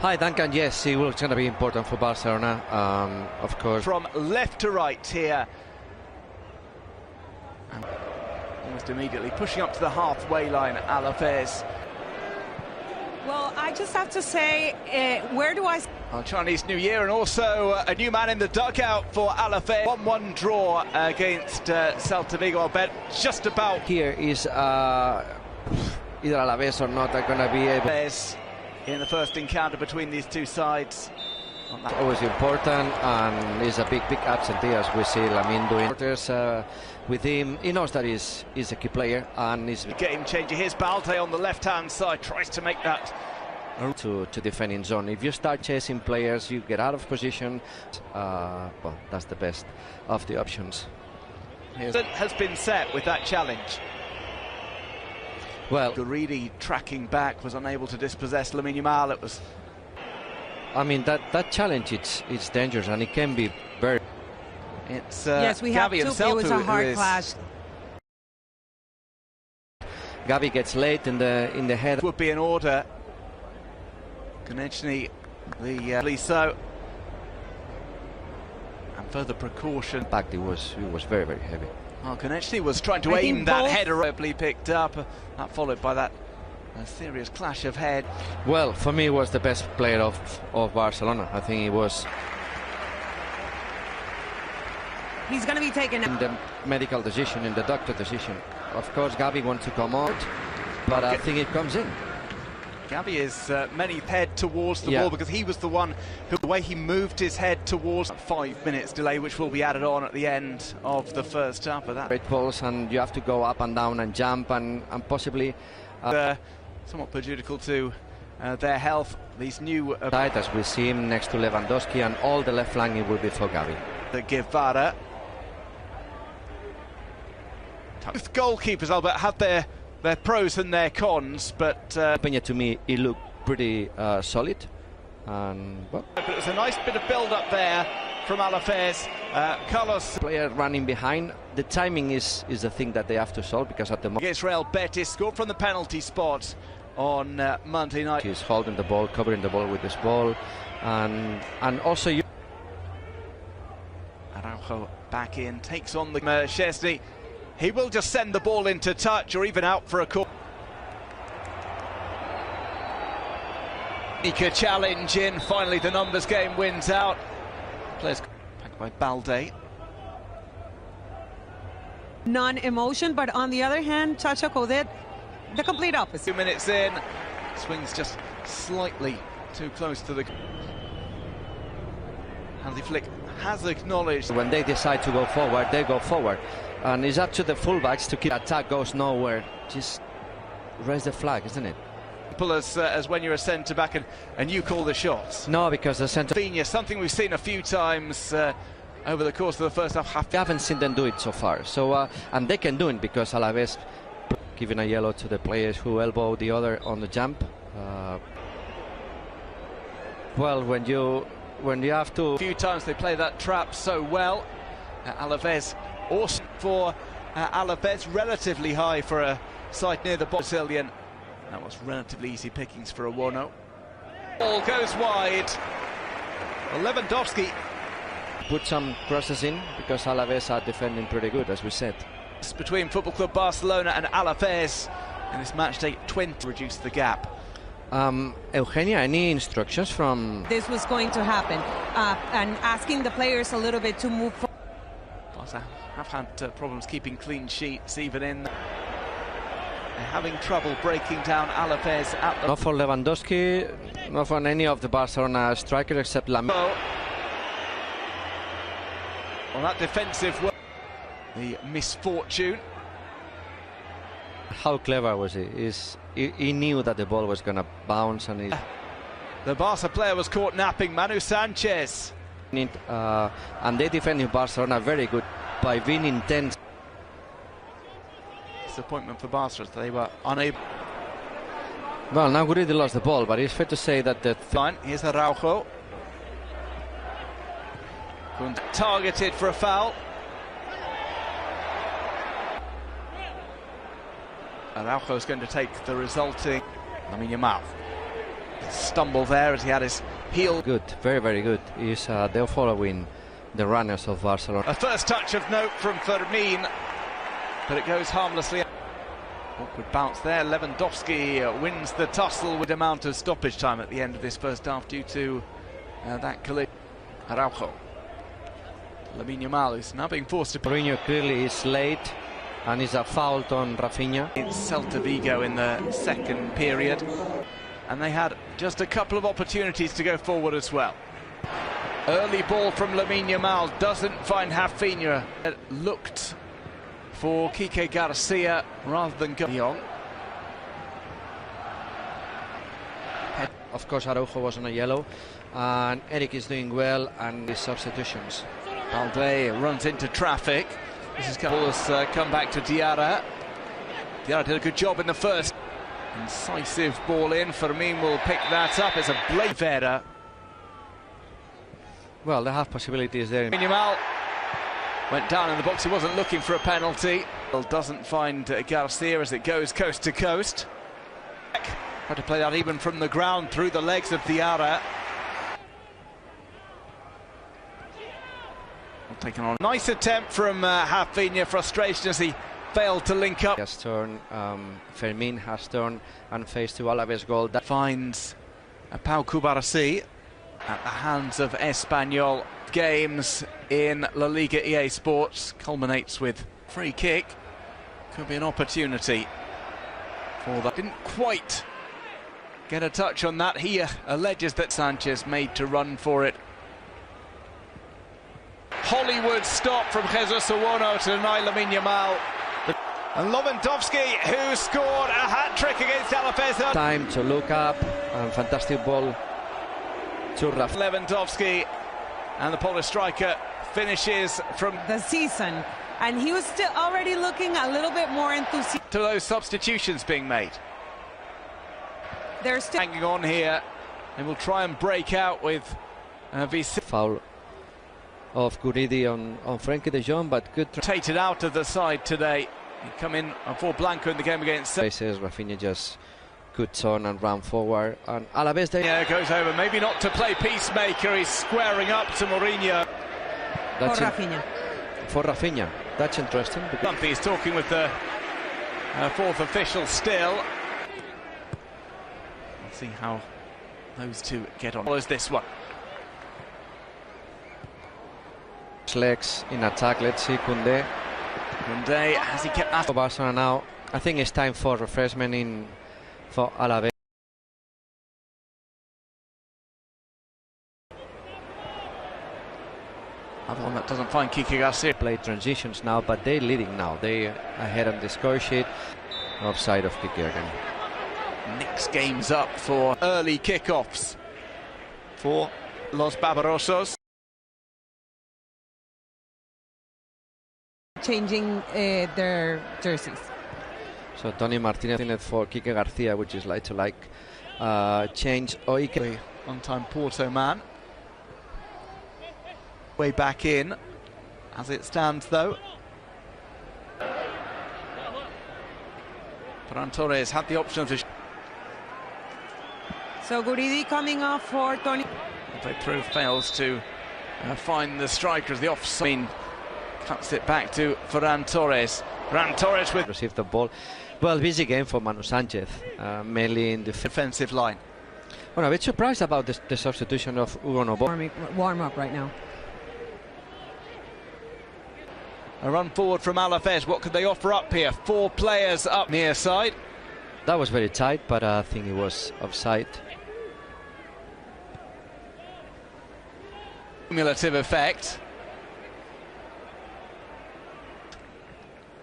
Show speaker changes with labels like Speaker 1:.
Speaker 1: Hi Duncan, yes, it was going to be important for Barcelona, of course.
Speaker 2: From left to right here. Almost immediately pushing up to the halfway line, ALAVÉS.
Speaker 3: Well, I just have to say, where do I...
Speaker 2: Chinese New Year, and also a new man in the dugout for ALAVÉS. 1-1 draw against Celta Vigo. I'll bet just about...
Speaker 1: Here is either ALAVÉS or not are going to be able...
Speaker 2: In the first encounter between these two sides.
Speaker 1: Always important, and is a big absentee, as we see Lamine doing. With him, he knows that he's a key player, and he's
Speaker 2: game changer. Here's Balde on the left-hand side, tries to make that
Speaker 1: to defend in zone. If you start chasing players, you get out of position. Well, that's the best of the options.
Speaker 2: Has been set with that challenge.
Speaker 1: Well,
Speaker 2: Guridi tracking back was unable to dispossess Lamine Yamal. It was.
Speaker 1: I mean that challenge, it's dangerous, and it can be very.
Speaker 2: It's
Speaker 3: yes, we have
Speaker 2: Gavi
Speaker 3: to.
Speaker 2: himself.
Speaker 3: It was a hard clash.
Speaker 1: Gavi gets late in the head.
Speaker 2: Would be in order. Konechny, the so. And further precaution.
Speaker 1: In fact, it was very heavy.
Speaker 2: Well, Konechny was trying to aim that header, rapidly picked up. That followed by that serious clash of head.
Speaker 1: Well, for me, he was the best player of Barcelona. I think he was.
Speaker 3: He's going to be taken
Speaker 1: in the medical decision, in the doctor decision. Of course, Gavi wants to come out, but I think it comes in.
Speaker 2: Gavi is many head towards the ball because he was the one who, the way he moved his head towards 5 minutes delay, which will be added on at the end of the first half of that.
Speaker 1: Great balls, and you have to go up and down and jump and possibly
Speaker 2: somewhat prejudicial to their health. These new
Speaker 1: as we see him next to Lewandowski, and all the left flank it will be for Gavi.
Speaker 2: The Guevara. Both goalkeepers, Albert, have their pros and their cons, but
Speaker 1: to me, he looked pretty solid, and well.
Speaker 2: But it was a nice bit of build-up there from ALAVÉS. Carlos,
Speaker 1: player running behind. The timing is the thing that they have to solve, because at the moment
Speaker 2: against Real Betis, scored from the penalty spot on Monday night.
Speaker 1: He's holding the ball, covering the ball with this ball, and also
Speaker 2: Araujo back in, takes on the Szczesny. He will just send the ball into touch or even out for a corner. He could challenge in. Finally, the numbers game wins out. Players backed by Balde.
Speaker 3: Non-emotion, but on the other hand, Chacha Codet, the complete opposite.
Speaker 2: 2 minutes in, swings just slightly too close to the. Hansi Flick has acknowledged
Speaker 1: when they decide to go forward, they go forward. And it's up to the fullbacks to keep attack goes nowhere. Just raise the flag, isn't it?
Speaker 2: As when you're a centre back and you call the shots.
Speaker 1: No, because the centre.
Speaker 2: Something we've seen a few times over the course of the first half.
Speaker 1: We haven't seen them do it so far. So and they can do it because ALAVÉS giving a yellow to the players who elbow the other on the jump. Well, when you have to.
Speaker 2: A few times they play that trap so well. ALAVÉS. Also for ALAVÉS, relatively high for a side near the Brazilian. That was relatively easy pickings for a 1-0. Ball goes wide. Lewandowski
Speaker 1: put some crosses in because ALAVÉS are defending pretty good, as we said.
Speaker 2: It's between Football Club Barcelona and ALAVÉS in this match day 20 to reduce the gap.
Speaker 1: Eugenia, any instructions from?
Speaker 3: This was going to happen, and asking the players a little bit to move forward.
Speaker 2: Have had problems keeping clean sheets, even in. They're having trouble breaking down ALAVÉS at the.
Speaker 1: Not for Lewandowski, not for any of the Barcelona strikers except Lamine.
Speaker 2: Well, that defensive work, the misfortune.
Speaker 1: How clever was he? He knew that the ball was going to bounce, and
Speaker 2: the Barca player was caught napping. Manu Sanchez.
Speaker 1: And they defended Barcelona very good by being intense.
Speaker 2: Disappointment for Barca, they were unable.
Speaker 1: Well, now Guridi lost the ball, but it's fair to say that the
Speaker 2: fine. Here's Araujo. Targeted for a foul. Araujo is going to take the resulting. Lamine Yamal. Stumble there as he had his heel.
Speaker 1: Good, very, very good. They're following the runners of Barcelona.
Speaker 2: A first touch of note from Fermin, but it goes harmlessly. Awkward bounce there. Lewandowski wins the tussle with amount of stoppage time at the end of this first half due to that collision. Araujo. Lamine Yamal is now being forced to...
Speaker 1: Mourinho clearly is late, and is a foul on Rafinha.
Speaker 2: It's Celta Vigo in the second period, and they had just a couple of opportunities to go forward as well. Early ball from Lamine Yamal doesn't find Rafinha. It looked for Kike Garcia rather than going.
Speaker 1: Of course, Araujo was on a yellow, and Eric is doing well, and his substitutions.
Speaker 2: Balde runs into traffic. This is come back to Diarra. Diarra did a good job in the first. Incisive ball in. Fermin will pick that up. It's a blade. Vera.
Speaker 1: Well, they have possibilities there.
Speaker 2: Yamal went down in the box. He wasn't looking for a penalty. Doesn't find Garcia as it goes coast to coast. Had to play that even from the ground through the legs of Diarra. Taken on. Nice attempt from Rafinha. Frustration as he failed to link up.
Speaker 1: Has turned, Fermin has turned and faced to ALAVÉS goal. That
Speaker 2: finds Pau Cubarsí at the hands of Espanyol. Games in La Liga EA Sports culminates with free kick. Could be an opportunity for that. Didn't quite get a touch on that. He alleges that Sanchez made to run for it. Hollywood stop from Jesus Owono to deny Lamine Yamal. And Lewandowski, who scored a hat-trick against ALAVÉS.
Speaker 1: Time to look up, and fantastic ball to
Speaker 2: Lewandowski, and the Polish striker finishes from
Speaker 3: the season, and he was still already looking a little bit more enthusiastic.
Speaker 2: To those substitutions being made.
Speaker 3: They're still
Speaker 2: hanging on here, and will try and break out with VC.
Speaker 1: Foul of Guridi on Frenkie de Jong, but good.
Speaker 2: Rotated out of the side today. He come in for Blanco in the game against.
Speaker 1: Rafinha just cuts on and ran forward, and ALAVÉS.
Speaker 2: Yeah, goes over. Maybe not to play peacemaker. He's squaring up to Mourinho.
Speaker 1: That's
Speaker 3: for Rafinha.
Speaker 1: For Rafinha. That's interesting.
Speaker 2: He's talking with the fourth official still. We'll see how those two get on. Follows this one.
Speaker 1: Legs in attack. Let's see Koundé.
Speaker 2: Koundé, has he kept that?
Speaker 1: Barcelona now. I think it's time for refreshment for ALAVÉS.
Speaker 2: Another one that doesn't find Kike Garcia.
Speaker 1: Play transitions now, but they're leading now. They're ahead on the score sheet. Offside of Kike again.
Speaker 2: Next game's up for early kickoffs for Los Barbarosos.
Speaker 3: Changing their jerseys.
Speaker 1: So Tony Martinez for Kike Garcia, which is like to change Oike.
Speaker 2: One-time Porto man. Way back in, as it stands though. Ferran Torres had the option of.
Speaker 3: So Guridi coming off for Tony.
Speaker 2: They through fails to find the strikers. The offside cuts it back to Ferran Torres. Ferran Torres with
Speaker 1: received the ball. Well, busy game for Manu Sanchez, mainly in the
Speaker 2: defensive line.
Speaker 1: Well, I'm a bit surprised about the substitution of Hugo Novo.
Speaker 3: Warm up right now.
Speaker 2: A run forward from ALAVÉS. What could they offer up here? 4 players up near side.
Speaker 1: That was very tight, but I think it was offside.
Speaker 2: Cumulative effect.